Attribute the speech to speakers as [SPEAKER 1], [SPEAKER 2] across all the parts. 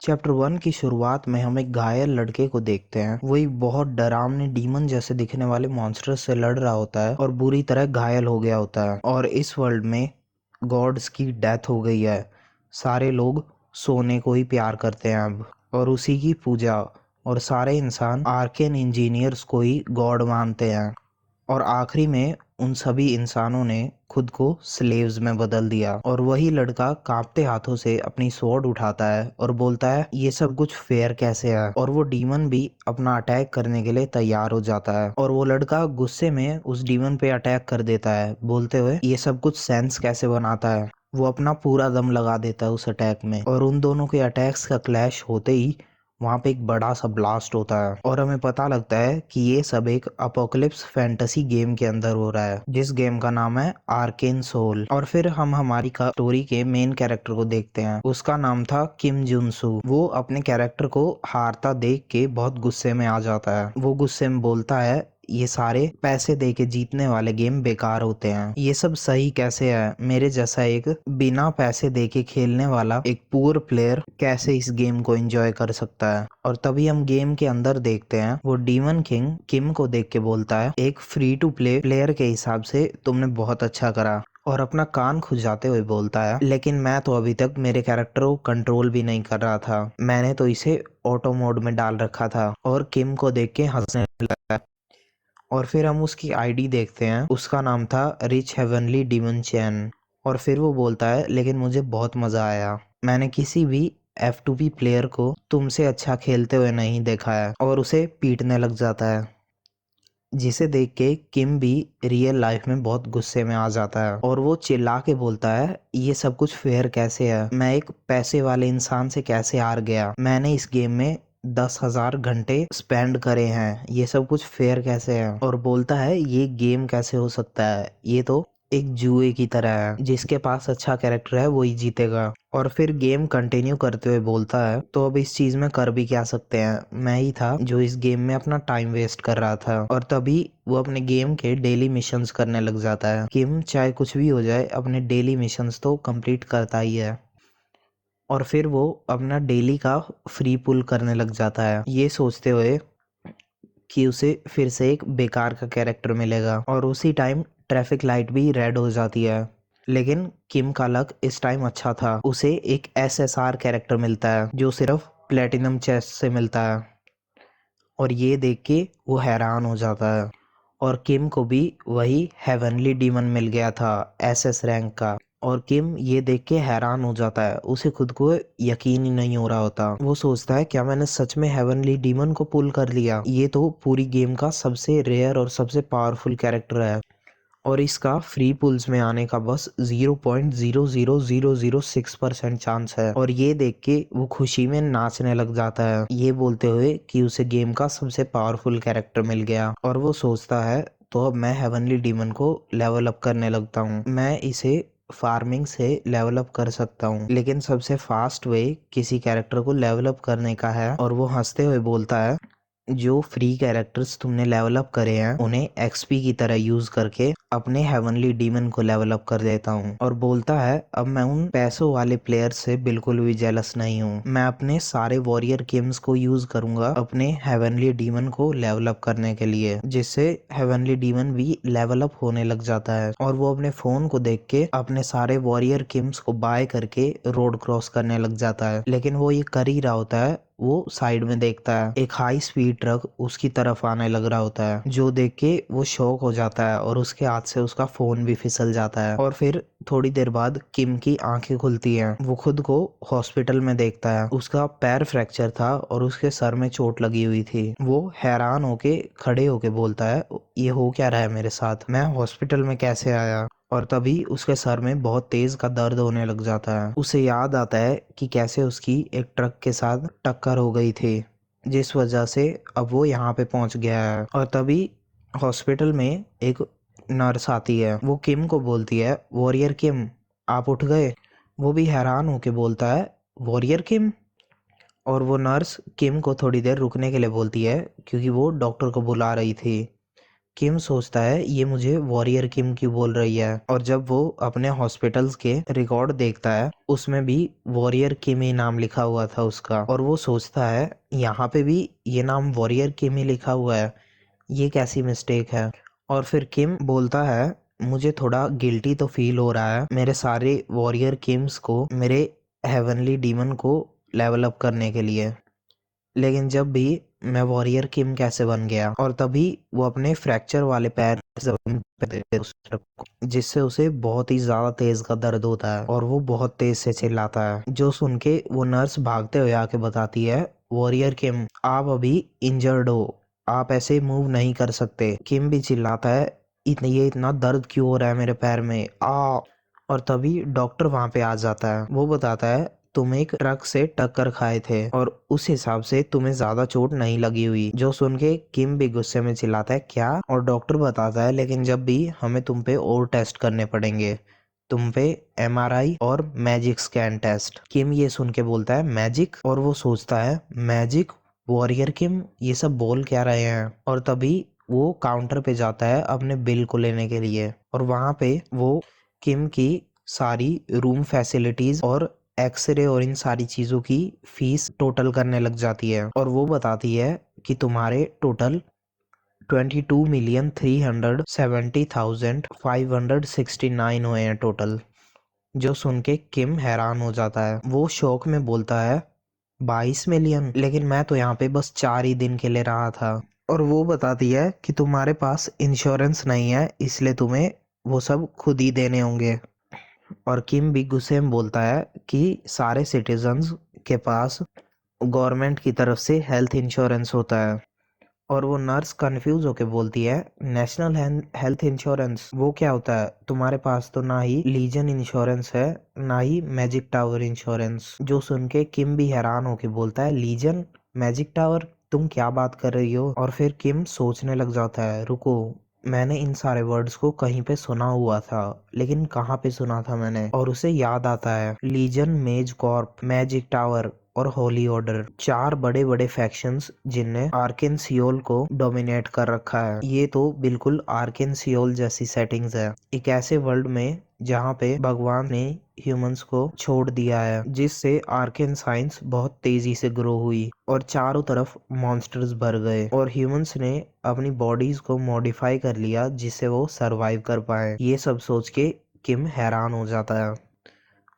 [SPEAKER 1] Chapter 1 की शुरुआत में हम एक घायल लड़के को देखते हैं। वो एक बहुत डरावने डीमन जैसे दिखने वाले मॉन्स्टर से लड़ रहा होता है और बुरी तरह घायल हो गया होता है। और इस वर्ल्ड में गॉड्स की डेथ हो गई है। सारे लोग सोने को ही प्यार करते हैं अब, और उसी की पूजा, और सारे इंसान आर्केन इंजीनियर्स को ही गॉड मानते हैं। और आखिरी में उन सभी इंसानों ने खुद को स्लेव्स में बदल दिया। और वही लड़का कांपते हाथों से अपनी स्वॉर्ड उठाता है और बोलता है, ये सब कुछ फेयर कैसे है। और वो डीमन भी अपना अटैक करने के लिए तैयार हो जाता है, और वो लड़का गुस्से में उस डीमन पे अटैक कर देता है, बोलते हुए ये सब कुछ सेंस कैसे बनाता है। वो अपना पूरा दम लगा देता है उस अटैक में, और उन दोनों के अटैक्स का क्लैश होते ही वहाँ पे एक बड़ा सा ब्लास्ट होता है। और हमें पता लगता है कि ये सब एक अपोकलिप्स फैंटेसी गेम के अंदर हो रहा है, जिस गेम का नाम है आर्केन सोल। और फिर हम हमारी स्टोरी के मेन कैरेक्टर को देखते हैं। उसका नाम था किम जुनसू। वो अपने कैरेक्टर को हारता देख के बहुत गुस्से में आ जाता है। वो गुस्से में बोलता है, ये सारे पैसे दे के जीतने वाले गेम बेकार होते हैं। ये सब सही कैसे है? मेरे जैसा एक बिना पैसे दे के खेलने वाला एक पुअर प्लेयर कैसे इस गेम को एंजॉय कर सकता है? और तभी हम गेम के अंदर देखते हैं, वो डीमन किंग किम को देख के बोलता है, एक फ्री टू प्ले प्लेयर के हिसाब से तुमने बहुत अच्छा करा। और अपना कान खुजाते हुए बोलता है, लेकिन मैं तो अभी तक मेरे कैरेक्टर को कंट्रोल भी नहीं कर रहा था। मैंने तो इसे ऑटो मोड में डाल रखा था। और किम को देख के हंसने लगा। और फिर हम उसकी आईडी देखते हैं। उसका नाम था रिच हेवनली डीमन चैन। और फिर वो बोलता है, लेकिन मुझे बहुत मजा आया। मैंने किसी भी F2P प्लेयर को तुमसे अच्छा खेलते हुए नहीं देखा है। और उसे पीटने लग जाता है, जिसे देख के किम भी रियल लाइफ में बहुत गुस्से में आ जाता है। और वो चिल्ला के बोलता है, ये सब कुछ फेयर कैसे है? मैं एक पैसे वाले इंसान से कैसे हार गया? मैंने इस गेम में 10,000 घंटे स्पेंड करे हैं। ये सब कुछ फेयर कैसे है? और बोलता है, ये गेम कैसे हो सकता है? ये तो एक जुए की तरह है, जिसके पास अच्छा कैरेक्टर है वही जीतेगा। और फिर गेम कंटिन्यू करते हुए बोलता है, तो अब इस चीज में कर भी क्या सकते हैं? मैं ही था जो इस गेम में अपना टाइम वेस्ट कर रहा था। और तभी वो अपने गेम के डेली मिशंस करने लग जाता है। किम चाहे कुछ भी हो जाए, अपने डेली मिशंस तो कंप्लीट करता ही है। और फिर वो अपना डेली का फ्री पुल करने लग जाता है, ये सोचते हुए कि उसे फिर से एक बेकार का कैरेक्टर मिलेगा। और उसी टाइम ट्रैफिक लाइट भी रेड हो जाती है। लेकिन किम का लक इस टाइम अच्छा था। उसे एक SSR कैरेक्टर मिलता है, जो सिर्फ प्लेटिनम चेस्ट से मिलता है। और ये देख के वो हैरान हो जाता है। और किम को भी वही हेवनली डीमन मिल गया था, SS रैंक का। और किम ये देख के हैरान हो जाता है। उसे खुद को यकीन ही नहीं हो रहा होता। वो सोचता है, क्या मैंने सच में हेवनली डीमन को पुल कर लिया? ये तो पूरी गेम का सबसे रेयर और सबसे पावरफुल कैरेक्टर है। और इसका फ्री पुल्स में आने का बस 0.00006% चांस है। और ये देख के वो खुशी में नाचने लग जाता है, ये बोलते हुए कि उसे गेम का सबसे पावरफुल कैरेक्टर मिल गया। और वो सोचता है, तो अब मैं हेवनली डीमन को लेवल अप करने लगता हूँ। मैं इसे फार्मिंग से लेवल अप कर सकता हूँ, लेकिन सबसे फास्ट वे किसी कैरेक्टर को लेवल अप करने का है। और वो हंसते हुए बोलता है, जो फ्री कैरेक्टर्स तुमने लेवल अप करे हैं, उन्हें XP की तरह यूज करके अपने हेवनली डीमन को लेवल अप कर देता हूँ। और बोलता है, अब मैं उन पैसों वाले प्लेयर से बिल्कुल भी जेलस नहीं हूँ। मैं अपने सारे वॉरियर किम्स को यूज करूंगा अपने हेवनली डीमन को लेवल अप करने के लिए, जिससे हेवनली डीमन भी लेवल अप होने लग जाता है। और वो अपने फोन को देख के अपने सारे वॉरियर किम्स को बाय करके रोड क्रॉस करने लग जाता है। लेकिन वो ये कर ही रहा होता है, वो साइड में देखता है, एक हाई स्पीड ट्रक उसकी तरफ आने लग रहा होता है, जो देख के वो शॉक हो जाता है। और उसके हाथ से उसका फोन भी फिसल जाता है। और फिर थोड़ी देर बाद किम की आंखें खुलती हैं। वो खुद को हॉस्पिटल में देखता है। उसका पैर फ्रैक्चर था और उसके सर में चोट लगी हुई थी। वो हैरान होके खड़े होके बोलता है, ये हो क्या रहा है मेरे साथ? मैं हॉस्पिटल में कैसे आया? और तभी उसके सर में बहुत तेज का दर्द होने लग जाता है। उसे याद आता है कि कैसे उसकी एक ट्रक के साथ टक्कर हो गई थी, जिस वजह से अब वो यहाँ पे पहुंच गया है। और तभी हॉस्पिटल में एक नर्स आती है। वो किम को बोलती है, वॉरियर किम, आप उठ गए? वो भी हैरान होके बोलता है, वॉरियर किम? और वो नर्स किम को थोड़ी देर रुकने के लिए बोलती है, क्योंकि वो डॉक्टर को बुला रही थी। किम सोचता है ये मुझे वॉरियर किम क्यों बोल रही है, और जब वो अपने हॉस्पिटल्स के रिकॉर्ड देखता है उसमें भी वॉरियर किम ही नाम लिखा हुआ था उसका, और वो सोचता है यहाँ पे भी ये नाम वॉरियर किम ही लिखा हुआ है, ये कैसी मिस्टेक है। और फिर किम बोलता है मुझे थोड़ा गिल्टी तो फील हो रहा है मेरे सारे वॉरियर किम्स को मेरे हेवनली डीमन को लेवल अप करने के लिए, लेकिन जब भी मैं वॉरियर किम कैसे बन गया। और तभी वो अपने फ्रैक्चर वाले पैर जमीन पे देते हैं उस तरफ को, जिससे उसे बहुत ही ज्यादा तेज का दर्द होता है और वो बहुत तेज से चिल्लाता है, जो सुन के वो नर्स भागते हुए आके बताती है वॉरियर किम आप अभी इंजर्ड हो, आप ऐसे मूव नहीं कर सकते। किम भी चिल्लाता है ये इतना दर्द क्यों हो रहा है मेरे पैर में आ। और तभी डॉक्टर वहां पे आ जाता है, वो बताता है तुम एक ट्रक से टक्कर खाए थे और उस हिसाब से तुम्हें ज्यादा चोट नहीं लगी हुई। जो सुन के किम भी गुस्से में चिल्लाता है क्या, और डॉक्टर बताता है लेकिन जब भी हमें तुम पे और टेस्ट करने पड़ेंगे, तुम पे एमआरआई और मैजिक स्कैन टेस्ट। किम ये सुन के बोलता है मैजिक, और वो सोचता है मैजिक, वॉरियर किम ये सब बोल क्या रहे हैं। और तभी वो काउंटर पे जाता है अपने बिल को लेने के लिए, और वहां पे वो किम की सारी रूम फैसिलिटीज और एक्सरे और इन सारी चीजों की फीस टोटल करने लग जाती है, और वो बताती है कि तुम्हारे टोटल 22,370,569 हुए हैं टोटल। जो सुन के किम हैरान हो जाता है, वो शौक में बोलता है 22 मिलियन, लेकिन मैं तो यहाँ पे बस 4 ही दिन के लिए रहा था। और वो बताती है कि तुम्हारे पास इंश्योरेंस नहीं है इसलिए तुम्हें वो सब खुद ही देने होंगे। और किम भी गुस्से में बोलता है कि सारे सिटीजन्स के पास गवर्नमेंट की तरफ से हेल्थ इंश्योरेंस होता है। और वो नर्स कंफ्यूज होके बोलती है नेशनल हेल्थ इंश्योरेंस वो क्या होता है, तुम्हारे पास तो ना ही लीजन इंश्योरेंस है ना ही मैजिक टावर इंश्योरेंस। जो सुन के किम भी हैरान होके बोलता है लीजन, मैजिक टावर, तुम क्या बात कर रही हो। और फिर किम सोचने लग जाता है रुको, मैंने इन सारे वर्ड्स को कहीं पे सुना हुआ था, लेकिन कहाँ पे सुना था मैंने। और उसे याद आता है लीजन, मेज कॉर्प, मैजिक टावर और होली ऑर्डर, 4 बड़े बड़े फैक्शंस जिनने आर्केन सियोल को डोमिनेट कर रखा है। ये तो बिल्कुल आर्केन सियोल जैसी सेटिंग्स है, एक ऐसे वर्ल्ड में जहाँ पे भगवान ने ह्यूमंस को छोड़ दिया है, जिससे आर्केन साइंस बहुत तेजी से ग्रो हुई और चारों तरफ मॉन्स्टर्स भर गए, और ह्यूमंस ने अपनी बॉडीज को मॉडिफाई कर लिया जिससे वो सरवाइव कर पाए। ये सब सोच के किम हैरान हो जाता है,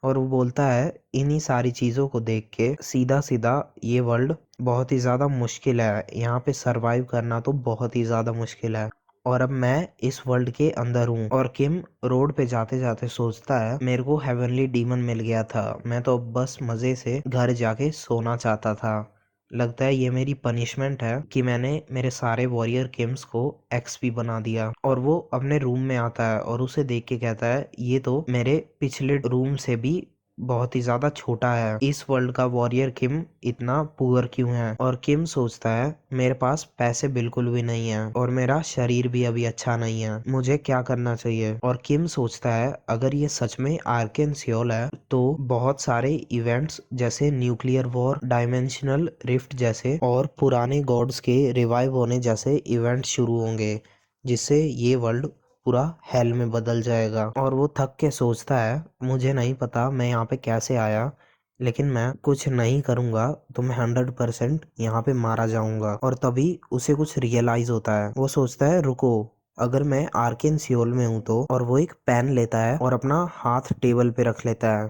[SPEAKER 1] और वो बोलता है इन्हीं सारी चीज़ों को देख के सीधा सीधा ये वर्ल्ड बहुत ही ज़्यादा मुश्किल है, यहाँ पे सरवाइव करना तो बहुत ही ज़्यादा मुश्किल है, और अब मैं इस वर्ल्ड के अंदर हूँ। और किम रोड पे जाते जाते सोचता है मेरे को हेवनली डीमन मिल गया था, मैं तो बस मज़े से घर जाके सोना चाहता था। लगता है ये मेरी पनिशमेंट है कि मैंने मेरे सारे वॉरियर किम्स को एक्सपी बना दिया। और वो अपने रूम में आता है और उसे देख के कहता है ये तो मेरे पिछले रूम से भी बहुत ही ज्यादा छोटा है, इस वर्ल्ड का वॉरियर किम इतना पुअर क्यों है। और किम सोचता है मेरे पास पैसे बिल्कुल भी नहीं है और मेरा शरीर भी अभी अच्छा नहीं है, मुझे क्या करना चाहिए। और किम सोचता है अगर ये सच में आर्केन सियोल है तो बहुत सारे इवेंट्स जैसे न्यूक्लियर वॉर, डायमेंशनल रिफ्ट जैसे और पुराने गॉड्स के रिवाइव होने जैसे इवेंट शुरू होंगे, जिससे ये वर्ल्ड पूरा हेल में बदल जाएगा। और वो थक के सोचता है मुझे नहीं पता मैं यहाँ पे कैसे आया, लेकिन मैं कुछ नहीं करूंगा तो मैं 100% यहाँ पे मारा जाऊंगा। और तभी उसे कुछ रियलाइज होता है, वो सोचता है रुको, अगर मैं आर्केन सियोल में हूँ तो। और वो एक पेन लेता है और अपना हाथ टेबल पे रख लेता है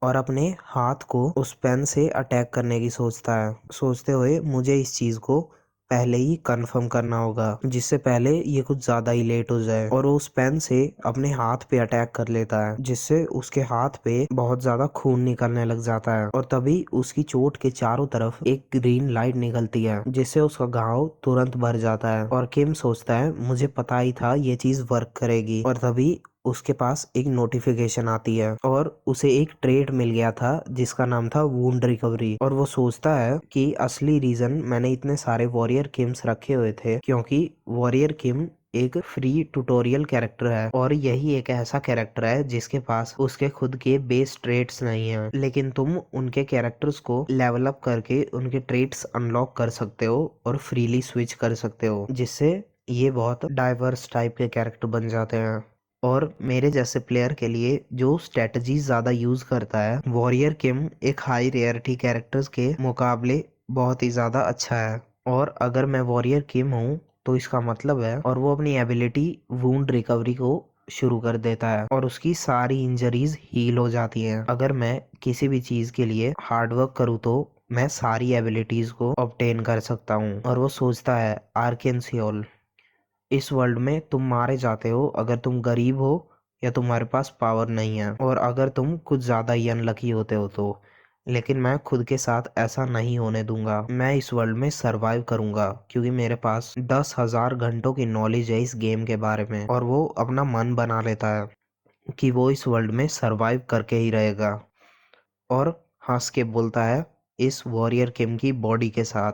[SPEAKER 1] और अपने हाथ को उस पेन से अटैक करने की सोचता है, सोचते हुए मुझे इस चीज को पहले ही कंफर्म करना होगा जिससे पहले ये कुछ ज्यादा ही लेट हो जाए। और वो उस पेन से अपने हाथ पे अटैक कर लेता है, जिससे उसके हाथ पे बहुत ज्यादा खून निकलने लग जाता है। और तभी उसकी चोट के चारों तरफ एक ग्रीन लाइट निकलती है, जिससे उसका घाव तुरंत भर जाता है। और किम सोचता है मुझे पता ही था ये चीज वर्क करेगी। और तभी उसके पास एक नोटिफिकेशन आती है और उसे एक ट्रेड मिल गया था जिसका नाम था वुंड रिकवरी। और वो सोचता है कि असली रीजन मैंने इतने सारे वॉरियर किम्स रखे हुए थे क्योंकि वॉरियर किम एक फ्री ट्यूटोरियल कैरेक्टर है, और यही एक ऐसा कैरेक्टर है जिसके पास उसके खुद के बेस ट्रेड्स नहीं है, लेकिन तुम उनके कैरेक्टर्स को लेवल अप करके उनके ट्रेड्स अनलॉक कर सकते हो और फ्रीली स्विच कर सकते हो, जिससे ये बहुत डाइवर्स टाइप के कैरेक्टर बन जाते हैं। और मेरे जैसे प्लेयर के लिए जो स्ट्रेटजी ज़्यादा यूज़ करता है, वॉरियर किम एक हाई रेयरिटी कैरेक्टर्स के मुकाबले बहुत ही ज़्यादा अच्छा है। और अगर मैं वॉरियर किम हूँ तो इसका मतलब है, और वो अपनी एबिलिटी वुंड रिकवरी को शुरू कर देता है और उसकी सारी इंजरीज हील हो जाती हैं। अगर मैं किसी भी चीज़ के लिए हार्डवर्क करूँ तो मैं सारी एबिलिटीज को ऑब्टेन कर सकता हूँ। और वो सोचता है आर्केंसियोल, इस वर्ल्ड में तुम मारे जाते हो अगर तुम गरीब हो या तुम्हारे पास पावर नहीं है, और अगर तुम कुछ ज़्यादा ही अनलकी होते हो तो। लेकिन मैं खुद के साथ ऐसा नहीं होने दूंगा। मैं इस वर्ल्ड में सरवाइव करूंगा क्योंकि मेरे पास 10,000 घंटों की नॉलेज है इस गेम के बारे में। और वो अपना मन बना लेता है कि वो इस वर्ल्ड में सरवाइव करके ही रहेगा, और हंस के बोलता है इस वॉरियर किम की बॉडी के साथ।